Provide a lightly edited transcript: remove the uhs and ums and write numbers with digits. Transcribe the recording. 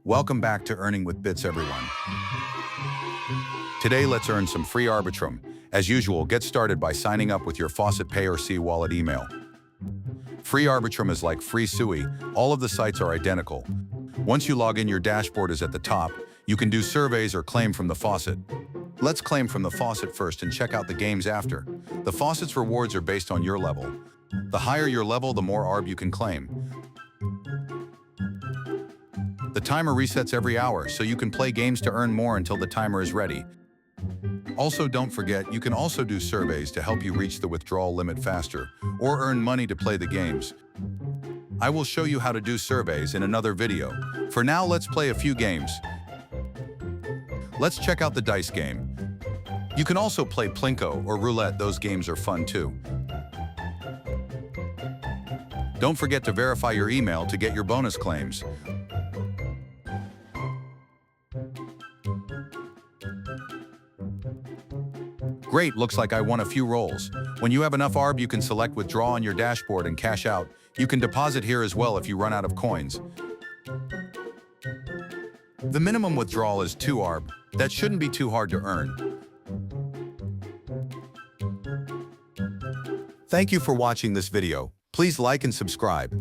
Welcome back to Earning with Bits, everyone. Today, let's earn some free Arbitrum. As usual, get started by signing up with your Faucet Pay or C Wallet email. Free Arbitrum is like free SUI. All of the sites are identical. Once you log in, your dashboard is at the top. You can do surveys or claim from the Faucet. Let's claim from the Faucet first and check out the games after. The Faucet's rewards are based on your level. The higher your level, the more ARB you can claim. The timer resets every hour, so you can play games to earn more until the timer is ready. Also, don't forget, you can also do surveys to help you reach the withdrawal limit faster, or earn money to play the games. I will show you how to do surveys in another video. For now, let's play a few games. Let's check out the dice game. You can also play Plinko or Roulette. Those games are fun too. Don't forget to verify your email to get your bonus claims. Great, looks like I won a few rolls. When you have enough ARB, you can select withdraw on your dashboard and cash out. You can deposit here as well if you run out of coins. The minimum withdrawal is 2 ARB. That shouldn't be too hard to earn. Thank you for watching this video. Please like and subscribe.